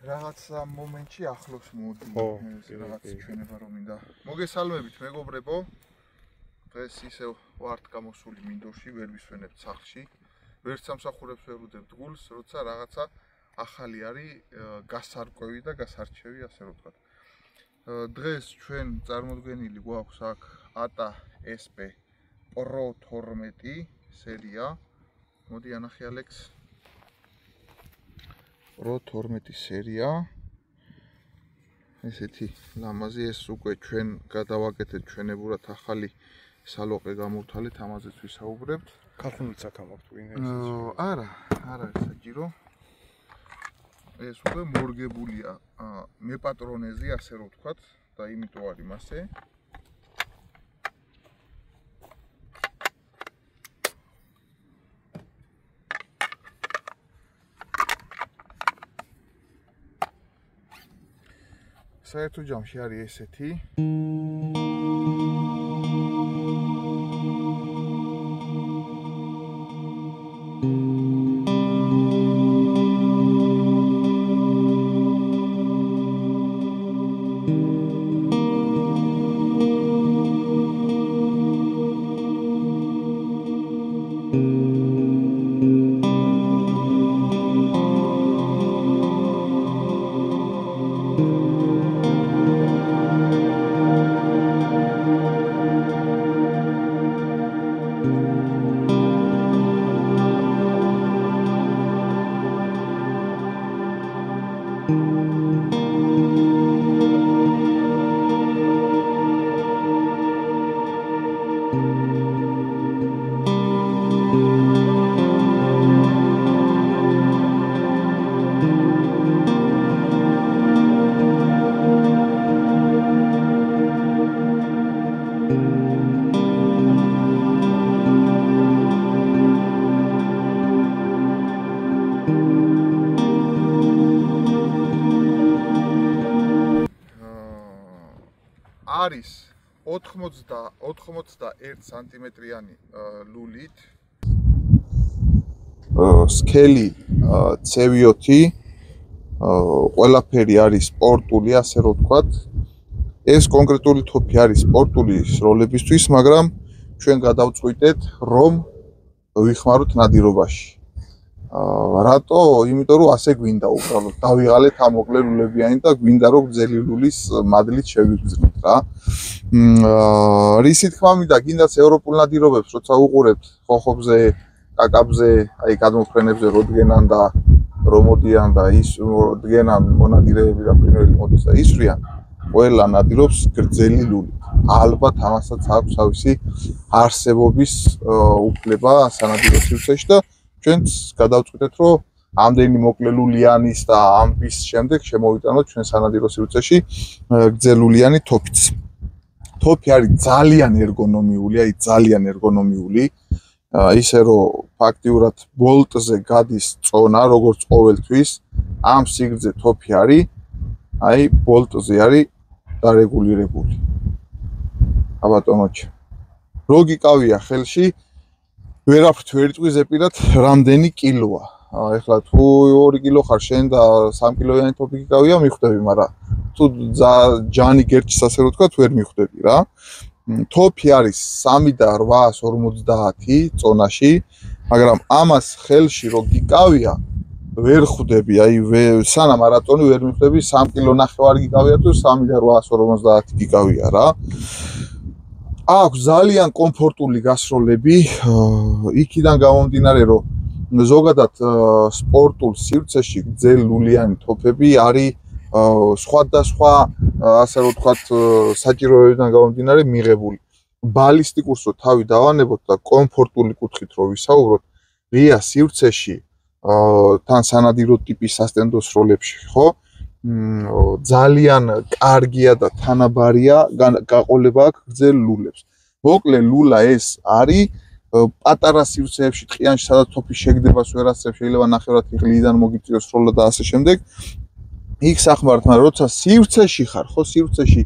Რაღაცა მომენტში ახლოს მოდი. რაღაც ჩვენება რომ მინდა. მოგესალმებით მეგობრებო. დღეს ისევ ვართ გამოსული მინდორში, ვერ ვისვენებთ სახლში. ვერც სამსახურებს ვერ ვუძებთ გულს, როცა რაღაცა ახალი არის გასარკვევი და გასარჩევი, ასე რომ ვთქვათ. დღეს ჩვენ წარმოდგენილი გვაქვს აქ ATA SP Pro 12 სერია. მოდი ანახე ალექს. Pro 12 სერია. ესეთი ლამაზი ეს უკვე ჩვენ გადავაკეთეთ ჩვენებურად ახალი სალოყე გამოვთვალეთ, ამაზეც ვისაუბრებთ. ქართულიც აქ აქვს ვინ ეს? არა საჭირო. ეს უკვე მორგებულია მეპატრონეზე, ასე რომ ვთქვათ, და იმიტომ არის მასე. საერთო ჯამში არის ესეთი. არის 91 სანტიმეტრიანი ლულით. სკელი C7, ყველაფერი არის სპორტული, ასე რომ ვთქვათ. ეს კონკრეტული თოფი არის სპორტული სროლებისთვის, მაგრამ ჩვენ გადავწყვიტეთ, რომ ვიხმაროთ ნადირობაში. რატო? იმიტომ რომ ასე გვინდა უბრალოდ დავიღალეთ ამ მოკლე ლულებიანი და გვინდა რომ გრძელი ლულის მადლით შევიგრძნოთ რა. რისი თქმა მინდა, გინდაც ევროპულ ნადირობებს როცა უყურებთ ხოხობზე, კაკაბზე, აი გადმოფრენებზე როდგენან და რომოდიან და ის როდგენან მონადირეები და ფრინველი მოდის და ისვრიან, ყველა ნადირობს გრძელი ლულით. ალბათ ამასაც აქვს თავისი არსებობის უფლება სანადირო სივრცეში და ჩვენც გადავწყვიტეთ, რომ ამდენი მოკლე ლულიანის და ამის შემდეგ შემოვიტანოთ ჩვენ სანადირო სივრცეში გრძელულიანი თოფიც. თოფი არის ძალიან ერგონომიული, ისე რომ ფაქტიურად ბოლტზე გადის წონა, როგორც ყოველთვის, ამ სიგრძე თოფი არის, აი ბოლტზე არის დარეგულირებული. აბატონოჩი. რო გიკავია ხელში ვერაფრით ვერ იტყვი ზეპირად რამდენი კილოა. ეხლა თუ 2 კილო ხარ შენ და 3 კილოიანი თოფი გიკავია, მიხვდები, მაგრამ თუ ჯანი გერჩის, ასე რომ ვთქვათ, ვერ მიხვდები რა. თოფი არის 3.850 წონაში, მაგრამ ამას ხელში რო გიკავია, ვერ ხვდები, აი სანამ მარატონი ვერ მიხვდები 3 კილო ნახევარი გიკავია თუ 3.850 გიკავია რა. აქვს ძალიან კომფორტული გასროლები, იქიდან გამომდინარე, რომ ზოგადად სპორტულ სივრცეში გრძელულიანი თოფები არის სხვადასხვა, ასე რომ ვთქვათ, საჭიროებიდან გამომდინარე მიღებული. ბალისტიკურს რო თავი დავანებოთ და კომფორტული კუთხით რო ვისაუბროთ, ღია სივრცეში, თან სანადირო ტიპის სასტენდო სროლებში, ხო? ძალიან კარგია და თანაბარია გაყოლება აქვს გრძელ ლულებს. მოკლე ლულა ეს არის პატარა სივრცეებში, ტყიანში, სადაც თოფი შეგდებას ვერ ასწრებს, შეიძლება ნახევრად ღლიიდან მოგიწიოს სროლა და ასე შემდეგ. იქ სახმართ, მაგრამ როცა სივრცეში ხარ, ხო, სივრცეში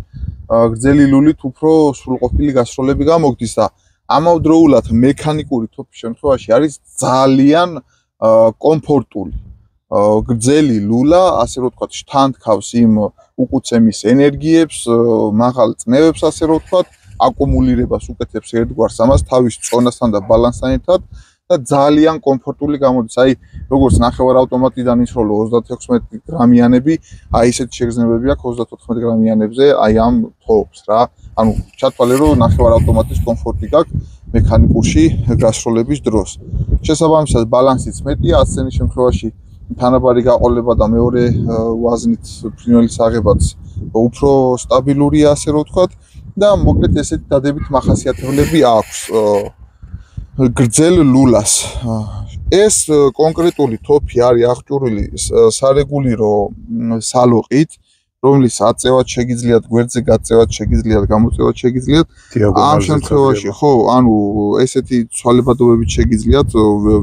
გრძელი ლულით უფრო სრულყოფილი გასროლები გამოგდის და ამავდროულად მექანიკური თოფის შემთხვევაში არის ძალიან კომფორტული. გრძელი ლულა, ასე რომ ვთქვათ, შთანთქავს იმ უკუცემის ენერგიებს, მაღალ წნევებს, ასე რომ ვთქვათ, აკუმულირებას უკეთებს ერთგვარს ამას თავის წონასთან და ბალანსთან ერთად და ძალიან კომფორტული გამოდის. აი, როგორც ნახევარავტომატიდან ისროლო 36 გრამიანები, აი ესეთი შეგრძნებები აქვს 34 გრამიანებზე, აი ამ თოობს რა. ანუ ჩათვალე რომ ნახევარავტომატის კომფორტი გაქვს მექანიკურში გასროლების დროს. შესაბამისად, ბალანსიც მეტია, ასენის შემთხვევაში თანაბარი გაყოლება და მეორე ვაზნით ფრინველის აღებაც უფრო სტაბილურია, ასე რომ ვთქვათ და მოკლედ ესეთი დადებით მახასიათებლები აქვს გრძელ ლულას. ეს კონკრეტული თოფი არის აღჭურვილი სარეგულირო სალოყით, რომლის აწევად შეგიძლიათ, გვერდზე გაწევად შეგიძლიათ, გამოწევად შეგიძლიათ. ამ შემთხვევაში, ხო, ანუ ესეთი ცვალებადობებით შეგიძლიათ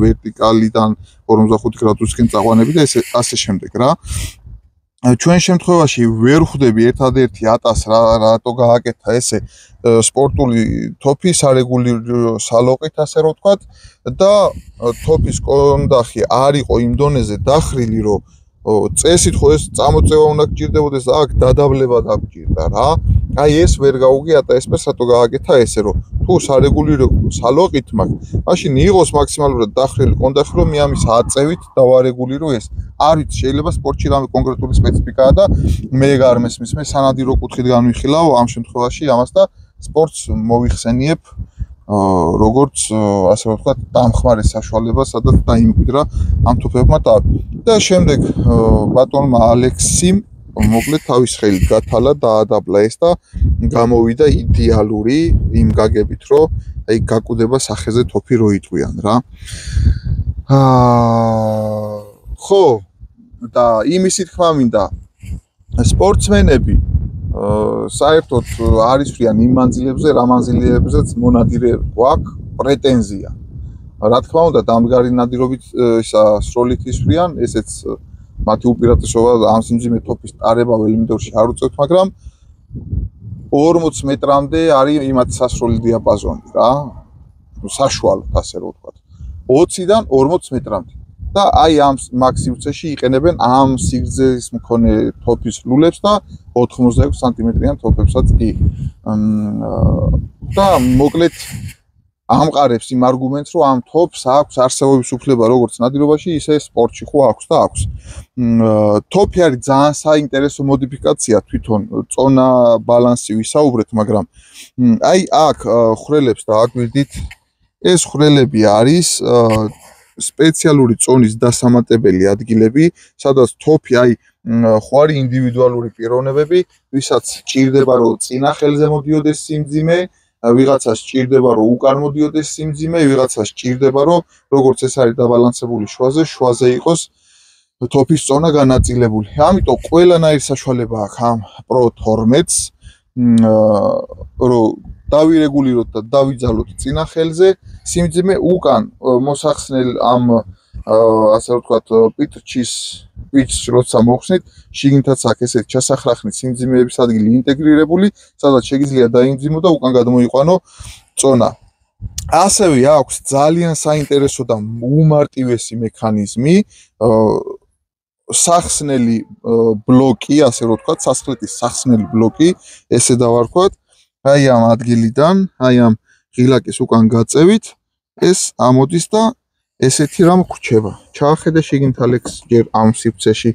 ვერტიკალიდან 45 გრადუსისკენ წაყვანები და ასე შემდეგ რა. ჩვენ შემთხვევაში ვერ ხვდები ერთადერთი ატას რატო გააკეთა ესე სპორტული თოფი სარეგულირო სალოყით, ასე რომ ვთქვათ და თოფის კონდახი არ იყო იმ დონეზე დახრილი, რომ წესით ხო ეს წამოწევა უნდა გჭირდებოდეს და აქ დადაბლება დაგჭირდა რა. აი ეს ვერ გაუგიატა ესպես რატო გააკეთა ესე, რომ თუ სარეგულირო სალოყით მაქვს, მაშინ იყოს მაქსიმალურად დახრილი კონდახი, რომ მე ამის აწევით დავარეგულირო ეს. არ ვიცი, შეიძლება სპორტში რამე კონკრეტული სპეციფიკაა და მე არ მესმის, მე სანადირო კუთხით განვიხილავ ამ შემთხვევაში ამას და სპორტს მოვიხსენიებ როგორც ასე ვთქვათ, დამხმარე საშუალება, სადაც დაიმკვიდრა ამ თოფებმა და შემდეგ ბატონმა ალექსიმ მოკლედ თავის ხელით გათალა და დაადაბლა ეს და გამოვიდა იდეალური იმ გაგებით, რომ აი გაკუდება სახეზე თოფი რო იტყვიან რა. ხო და იმისი თქმა მინდა სპორტსმენები საერთოდ არ ისვრიან იმ მანძილებზე, რა მანძილებზეც მონადირე გვაქვს პრეტენზია. რა თქმა უნდა, დამდგარი ნადირობით სროლით ისვრიან, ესეც მათი უპირატესობა ამ სიმძიმე თოფის ტარება ველიმდორში არ უწევთ, მაგრამ 40 მეტრამდე არის იმათი სასროლი დიაპაზონი რა. საშუალოდ, ასე რომ ვთქვათ. 20-დან 40 მეტრამდე. და აი ამ მაგ სივრცეში იყენებენ ამ სიგრძის მქონე თოფის ლულებს და 86 სანტიმეტრიან თოფებსაც კი. და მოკლედ ამყარებს იმ არგუმენტს, რომ ამ თოფს აქვს არსებობის უფლება როგორც ნადირობაში, ისე სპორტში ხო აქვს და აქვს. თოფი არის ძალიან საინტერესო მოდიფიკაცია თვითონ წონა ბალანსი ვისაუბრეთ, მაგრამ აი აქ ხვრელებს და აგვირდით ეს ხვრელები არის სპეციალური წონის დასამატებელი ადგილები, სადაც თოფი აი ხო არის ინდივიდუალური პიროვნებები, ვისაც ჭირდება რომ წინა ხელზე მოდიოდეს სიმძიმე, ვიღაცას ჭირდება რომ უკან მოდიოდეს სიმძიმე, ვიღაცას ჭირდება რომ როგორც ეს არის დაბალანსებული შუაზე იყოს თოფის წონა განაწილებული. ამიტომ ყველანაირი საშუალება აქვს ამ Pro 12-ს, რომ დავირეგულიროთ და დავიძალოთ წინა ხელზე სიმძიმე უკან მოსახსნელ ამ ასე ვთქვათ პიჩს როცა მოხსნით, შიგნითაც აქვს ესეთ ჩასახრახნით სიმძიმეების ადგილი ინტეგრირებული, სადაც შეგიძლია დაიმძიმო და უკან გადმოიყვანო წონა. ასევე აქვს ძალიან საინტერესო და უმარტივესი მექანიზმი, სახსნელი ბლოკი, ასე რომ ვთქვათ, სასხლეტის სახსნელი ბლოკი, ესე დავარქვათ. აი ამ ადგილიდან, აი ამ ღილაკის უკან გაწევით, ეს ამოდის და ესეთი რამ ხრჩება. ჩაახედე შიგნით ალექს ჯერ ამ სივრცეში.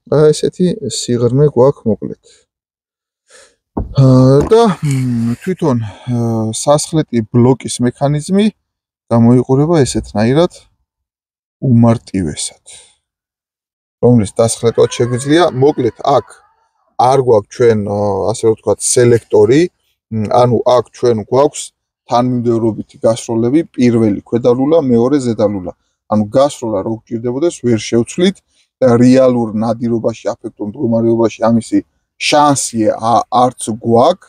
ესეთი სიღრმე გვაქვს მოკლედ. და თვითონ სასხლეტი ბლოკის მექანიზმი გამოიყურება ესეთნაირად უმარტივესად. რომლის დასხლეტად შეგვიძლია, მოკლედ აქ არ გვაქვს ჩვენ ასე ვთქვათ სელექტორი, ანუ აქ ჩვენ გვაქვს თანმიმდევრობითი გასროლები, პირველი ქვედალულა, მეორე ზედალულა. ანუ გასროლა რო გჭირდებოდეს, ვერ შევცვლით და რეალურ ნადირობაში, აფექტურ მდგომარეობაში ამისი შანსი არც გვაქვს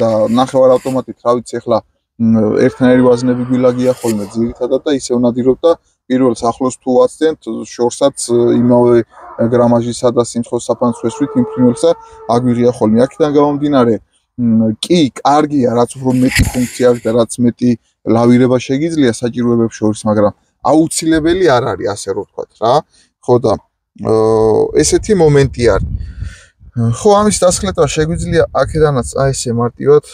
და ნახევარავტომატით, რა ვიცი, ახლა ერთნაირი ვაზნები გვილაგია ხოლმე ძირითადად და ისევ ნადირობ და პირველს ახლოს თუ ვაცდენთ, შორსაც იმავე გრამაჟისა და სიმცხოს საფანს ვესვით იმ ფრინველსა აგვიღია ხოლმე. აქედან გამომდინარე კი, კარგია, რაც უფრო მეტი ფუნქცია აქვს და რაც მეტი ლავირება შეგიძლია საჭიროებებს შორის, მაგრამ აუცილებელი არ არის, ასე რომ ვთქვათ რა. ხო და ესეთი მომენტი არის. ხო, ამის დასახელება შეგვიძლია აქედანაც აი ესე მარტივად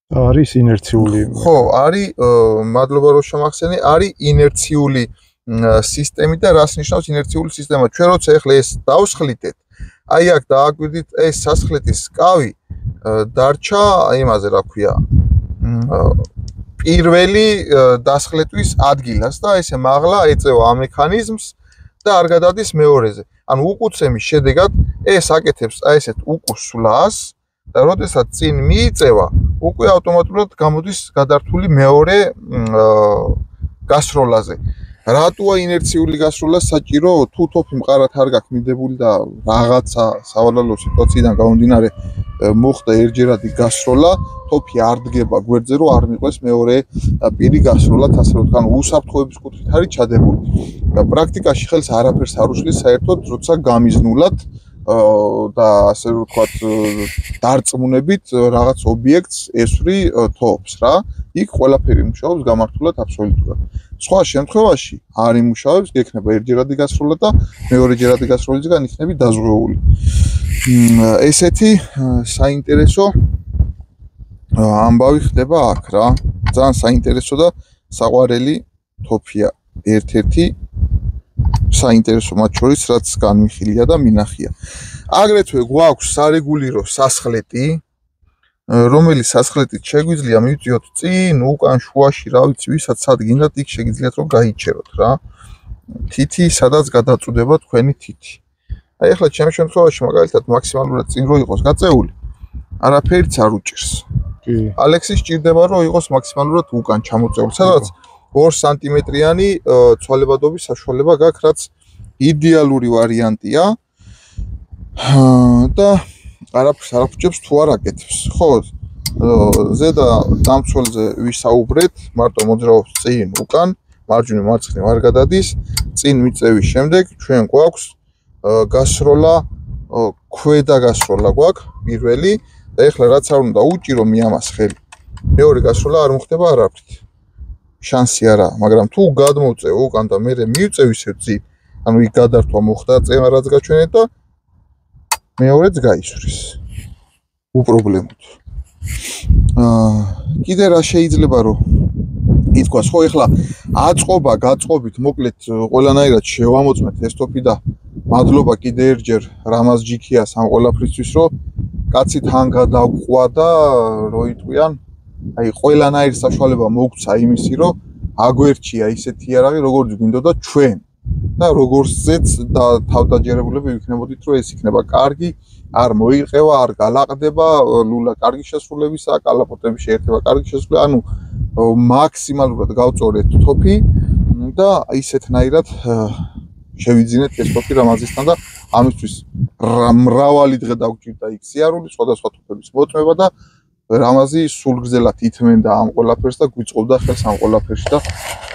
არის ინერციული. ხო, არის მადლობა რომ შემახსენე, არის ინერციული სისტემა და რას ნიშნავს ინერციული სისტემა? ჩვენ როცა ახლა ეს დავსხლიტეთ, აი აქ დააკვირდით ეს სასხლეტის კავი დარჩა იმაზე რა ქვია პირველი დასხლეტვის ადგილას და ესე მაღლა ეწევა ამ მექანიზმს და არ გადადის მეორეზე. ანუ უკუცემის შედეგად ეს აკეთებს აი ესეთ უკუსვლას და როდესაც წინ მიიწევა, უკვე ავტომატურად გამოდის გადართული მეორე გასროლაზე. რატოა ინერციული გასროლა საჭირო? თუ თოფი მყარად არ გაქვს მიდებული და რაღაცა სავალალო სიტუაციიდან გამომდინარე მოხდა ერთჯერადი გასროლა, თოფი არ დგება გვერდზე, რომ არ მიყვეს მეორე პირი გასროლად, ასე რომ თქვა, უსაფრთხოების კუთხით არის ჩადებული. და პრაქტიკაში ხელს არაფერს არ უშლის საერთოდ, როცა გამიზნულად და ასე რომ ვთქვათ, დარწმუნებით რაღაც ობიექტს ესვრი თოფს რა. იქ ყველაფერი მუშაობს გამართულად აბსოლუტურად. სხვა შემთხვევაში არ იმუშავებს, გექნება ერთჯერადი გასროლა და მეორეჯერადი გასროლისგან იქნები დაზღვეული. ესეთი საინტერესო ამბავი ხდება აქ რა. ძალიან საინტერესო და საყვარელი თოფია ერთ-ერთი საინტერესო მათ შორის რაც განვიხილია და მინახია. აგრეთვე გვაქვს სარეგულირო სასხლეტი, რომელიც სასხლეტით შეგვიძლია მივწიოთ წინ, უკან, შუაში, რა ვიცი, ვისაც სად გინდათ, იქ შეგიძლიათ რომ გაიჩეროთ რა. თითი, სადაც გადაწუდება თქვენი თითი. აი ახლა ჩემს შემთხვევაში მაგალითად მაქსიმალურად წინ რო იყოს გაწეული, არაფერიც არ უჭირს. კი. ალექსის ჭირდება რომ იყოს მაქსიმალურად უკან ჩამოწეული, სადაც 2 სანტიმეტრიანი ცვალებადობის საშუალება გაქვს, რაც იდეალური ვარიანტია. და არაფერს არ აფუჭებს თუ არ აკეთებს. ხო, ზედა დამცველზე ვისაუბრეთ, მარტო მოძრაობს წინ, უკან, მარჯვნივ, მარცხნივ არ გადადის. წინ მიწევის შემდეგ ჩვენ გვაქვს გასროლა, ქვედა გასროლა გვაქვს პირველი და ეხლა რაც არ უნდა უჭირო მე ამას ხელი. მეორე გასროლა არ მოხდება არაფრით. შანსი არა, მაგრამ თუ გადმოწევ უკან და მე მივწევ ისე წინ, ანუ იქ გადართვა მოხდა, წევა რაც გაჩვენეთ და მეორეც გაისვრის. უპრობლემოდ. კიდე რა შეიძლება რომ ითქვას, ხო ეხლა აწყობა გაწყობით მოკლედ ყველანაირად შევამოწმეთ ეს თოფი და მადლობა კიდე ერთჯერ რამაზ ჯიქიას ამ ყველაფრისთვის, რომ კაცი თან გადაყვა და რო იტყვიან, აი ყველანაირ საშუალება მოგცა იმისი, რომ აგვერჩია ისეთი იარაღი, როგორც გვინდოდა ჩვენ. და როგორცეც და თავდაჯერებულები ვიქნებოდით, რომ ეს იქნება კარგი, არ მოიყევა, არ გალაყდება, ლულა კარგი შესრულებისაა, კალაპოტები შეერთება კარგი შესრულება, ანუ მაქსიმალურად გავწორეთ თოფი და ისეთნაირად შევიძინეთ ეს თოფი რამაზისთან და ამისთვის მრავალი დღე დაგვჭირდა იქ სიარული, სხვადასხვა თოფების მოწმება და რამაზი სულგრძელად ითმენდა ამ ყველაფერს და გვიწყობდა ხელს ამ ყველაფერში და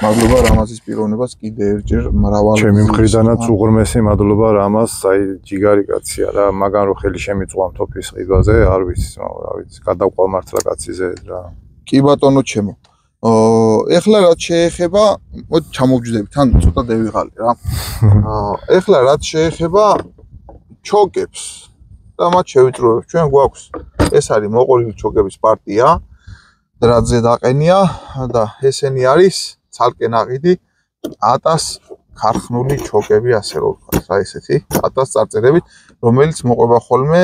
მადლობა რამაზის პიროვნებას კიდე ერთჯერ მრავალ ჩემი მხრიდანაც უღრმესი მადლობა რამაზს, აი ჯიგარი კაცია რა, მაგან რო ხელი შემიწვა თოფის ყიდვაზე, არ ვიცი, რა ვიცი, გადავყვა მართლა კაციზე რა. კი ბატონო ჩემო. ეხლა რაც შეეხება, მოდი ჩამოვჯდები, თან ცოტა დევიღალე რა. ეხლა რაც შეეხება ჩოკებს და მათ შევიწროებთ, ჩვენ გვაქვს ეს არის მოყოლილი ჩოკების პარტია, რაზე დაყენია და ესენი არის ცალკე ნაყიდი ატას ქარხნული ჩოკები, ასე რომ ვთქვათ, რა ესეთი ატას წარწერებით, რომელიც მოყვება ხოლმე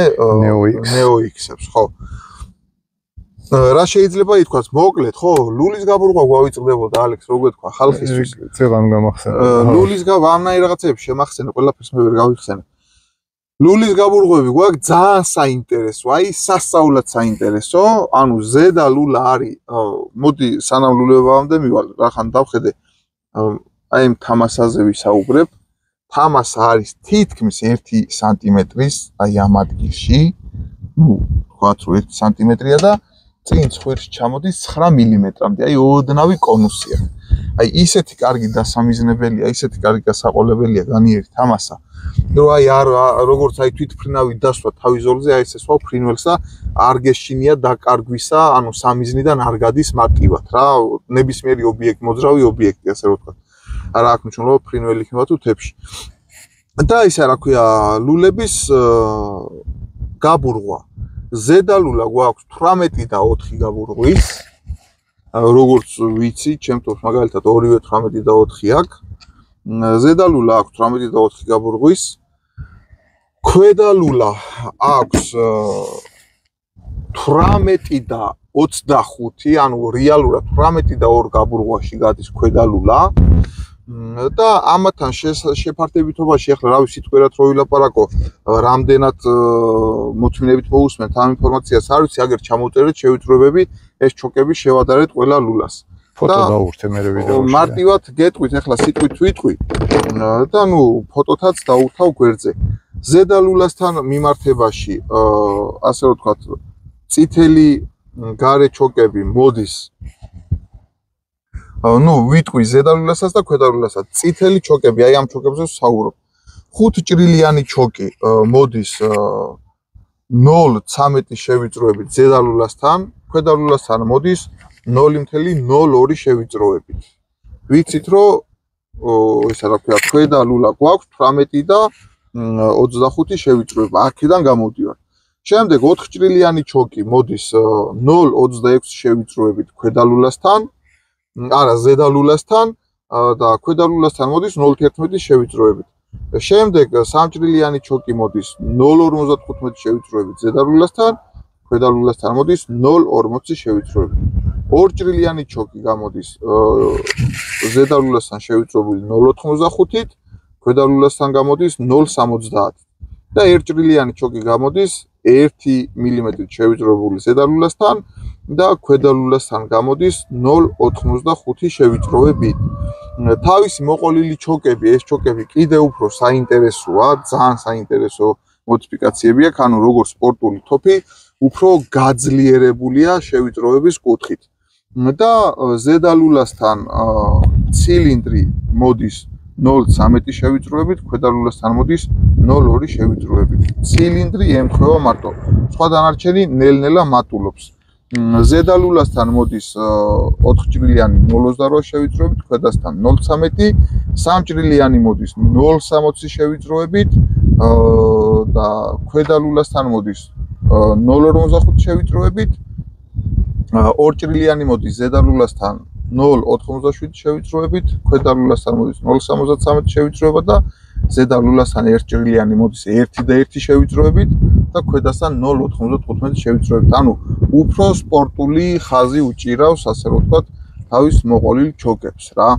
ნეოიქსებს, ხო. რა შეიძლება ითქვას, მოკლედ, ხო, ლულის გაბურღვა გვავიწყდებოდა ალექს, როგორ თქვა, ხალხისთვის. წეღან გამახსენა. ლულის ამნაირ რაღაცებს შემახსენე, ყველაფერს მე ვერ გავიხსენე. ლულის გაბურღვები გვაქვს ძალიან საინტერესო, აი სასწაულად საინტერესო, ანუ ზედა ლულა არის, მოდი სანამ ლულებამდე მივალ, რახან დავხედე, აი ამ თამასაზე ვისაუბრებ, თამასა არის თითქმის 1 სანტიმეტრის, აი ამ ადგილში, ნუ ვთქვათ რომ 1 სანტიმეტრია და წინ ცხვირს ჩამოდის 9 მილიმეტრამდე, აი ოდნავი კონუსია. აი ისეთი კარგი დასამიზნებელია, ისეთი კარგი გასაყოლებელია განიერი თამასა. რომ აი როგორც აი თვითფრინავი დასვა თავის ზოლზე, აი ესე სვა ფრინველს და არ გეშინია დაკარგვისა, ანუ სამიზნიდან არ გადის მარტივად რა, ნებისმიერი ობიექტი, მოძრავი ობიექტი, ასე რომ ვთქვათ. არა აქვს მნიშვნელობა ფრინველი იქნება თუ თებში. და ისა რა ქვია ლულების გაბურღვა. ზედა ლულა გვაქვს 18 და 4 გაბურღვის. როგორც ვიცი, ჩემთვის მაგალითად ორივე 18 და 4 აქვს. ზედა ლულა აქვს 18 და 4 გაბურღვის. ქვედა ლულა აქვს 18 და 25, ანუ რეალურად 18 და 2 გაბურღვაში გადის ქვედა ლულა. და ამათან შეფარდებითობაში ახლა რა ვიცი თქვენად რო ვილაპარაკო, რამდენად მოთმინებით მოусმენთ ამ ინფორმაციას, არ ვიცი, აგერ ჩამოვწერეთ შევიწროებები, ეს ჩოკები შევადარეთ ყველა ლულას. ფოტო დავურთე მე ვიდეოში. მარტივად გეტყვით ახლა სიტყვით ვიტყვი და ნუ ფოტოთაც დავურთავ გვერდზე. ზედა ლულასთან მიმართებაში, ასე რომ ვთქვათ, წითელი გარე ჩოკები მოდის. ნუ ვიტყვი ზედა ლულასაც და ქვედა ლულასაც. წითელი ჩოკები, აი ამ ჩოკებზე ვსაუბრობ. 5 ჭრილიანი ჩოკი მოდის 0.13 შევიწროებით ზედა ლულასთან, ქვედა ლულასთან მოდის 0.02 შევიწროებით. ვიცით რომ ისა რა ქვია, ქვედა ლულა გვაქვს 18 და 25 შევიწროება. აქედან გამოდივარ. შემდეგ 4 ჭრილიანი ჩოკი მოდის 0.26 შევიწროებით ქვედა ლულასთან. არა, ზედა ლულასთან და ქვედა ლულასთან მოდის 0.11 შევიწროებით. შემდეგ 3 ჭრილიანი ჩოკი მოდის 0.55 შევიწროებით ზედა ლულასთან, ქვედა ლულასთან მოდის 0.40 შევიწროებით. 2 ჭრილიანი ჩოკი გამოდის ზედა ლულასთან შევიწროებული 0.85-ით, ქვედა ლულასთან გამოდის 0.70. და 1 ჭრილიანი ჩოკი გამოდის 1 მმ შევიწროებული ზედა ლულასთან და ქვედა ლულასთან გამოდის 0.85 შევიწროებით. თავისი მოყოლილი ჩოკები, ეს ჩოკები კიდე უფრო საინტერესოა, ძალიან საინტერესო მოდიფიკაციები აქვს, ანუ როგორც სპორტული თოფი, უფრო გაძლიერებულია შევიწროების კუთხით. და ზედა ლულასთან ცილინდრი მოდის 0.13 შევიწროებით, ქვედა ლულასთან მოდის 0.2 შევიწროებით. ცილინდრი ემთხვევა მარტო. სხვა დანარჩენი ნელ-ნელა მატულობს. ზედა ლულასთან მოდის 4 ჭრილიანი 0.28 შევიწროებით, ქვედასთან 0.13, 3 ჭრილიანი მოდის 0.60 შევიწროებით და ქვედა ლულასთან მოდის 0.45 შევიწროებით. 2 ჭრილიანი მოდის ზედა ლულასთან 0.87 შევიწროებით, ქვედა ლულასთან მოდის 0.73 შევიწროება და ზედა ლულასთან 1 ჭრილიანი მოდის 1.1 შევიწროებით და ქვედასთან 0.95 შევიწროებით. ანუ უფრო სპორტული ხაზი უჭირავს, ასე რომ ვთქვათ, თავის მოყოლილ ჩოკებს რა.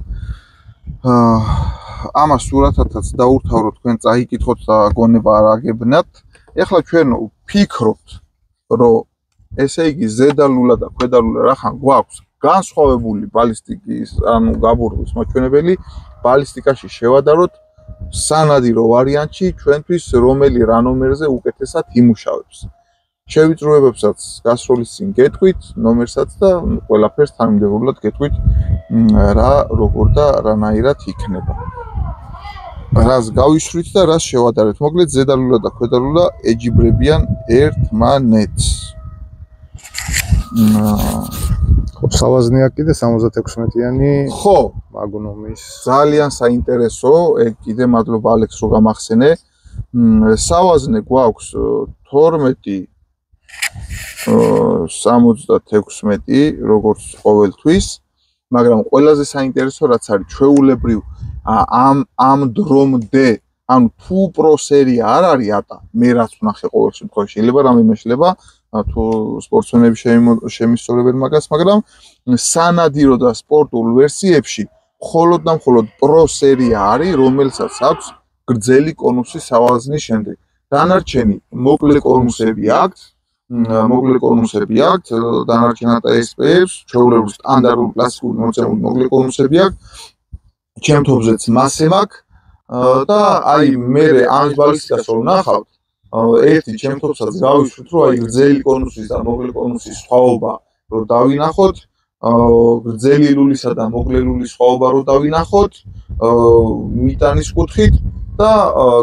ამას სურათათაც დაურთავროთ, თქვენ წაიკითხოთ და გონება არ აგებნათ. ეხლა ჩვენ ვფიქრობთ, რომ ესე იგი ზედა ლულა და ქვედა ლულა რახან გვაქვს განსხვავებული ბალისტიკის, ანუ გაბურღვის მაჩვენებელი, ბალისტიკაში შევადაროთ სანადირო ვარიანტში ჩვენთვის რომელი რა ნომერზე უკეთესად იმუშავებს. შევიწროებებსაც გასროლის წინ გეტყვით, ნომერსაც და ყველაფერს თანმიმდევრულად გეტყვით რა როგორ და რანაირად იქნება. რას გავიშვრით და რას შევადარეთ. მოკლედ ზედა ლულა და ქვედა ლულა ეჯიბრებიან ერთმანეთს. სავაზნია კიდე 76-იანი ხო, მაგნუმის ძალიან საინტერესო, ეგ კიდე მადლობა ალექს რომ გამახსენე. სავაზნე გვაქვს 12.76 როგორც ყოველთვის, მაგრამ ყველაზე საინტერესო რაც არის ჩვეულებრივ ამ დრომდე, ანუ თუ პრო სერია არ არის ატა, მე რაც ვნახე ყოველ შემთხვევაში, შეიძლება რამე მეშლება თუ სპორტსმენები შემისწორებენ მაგას, მაგრამ სანადირო და სპორტულ ვერსიებში მხოლოდ და მხოლოდ პრო სერია არის, რომელსაც აქვს გრძელი კონუსი სავაზნის შემდეგ. დანარჩენი მოკლე კონუსები აქვს, დანარჩენ ATSP-ებს, ჩვეულებრივ სტანდარტულ კლასიკურ მოწამულ მოკლე კონუსები აქვს. ჩემთობზეც მასე მაქვს და აი მე ამის ბალისტიკას რომ ვნახავთ, ერთი ჩემთობსაც გავიშვით, რომ აი გრძელი კონუსის და მოკლე კონუსის სხვაობა რომ დავინახოთ, გრძელი ლულისა და მოკლე ლულის სხვაობა რომ დავინახოთ, მიტანის კუთხით და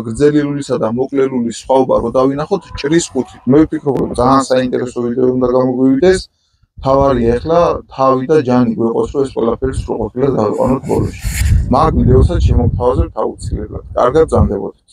გრძელი ლულისა და მოკლე ლულის სხვაობა რომ დავინახოთ ჭრის კუთხით. მე ვფიქრობ, რომ ძალიან საინტერესო ვიდეო უნდა გამოგვივიდეს. თავარია ახლა თავი და ჯანი გვეყოს, რომ ეს ყველაფერი სრულყოფილად დავიყვანოთ ბოლოში. მაგ ვიდეოსაც შემოგთავაზებთ აუცილებლად. კარგად ბრძანდებოდეთ.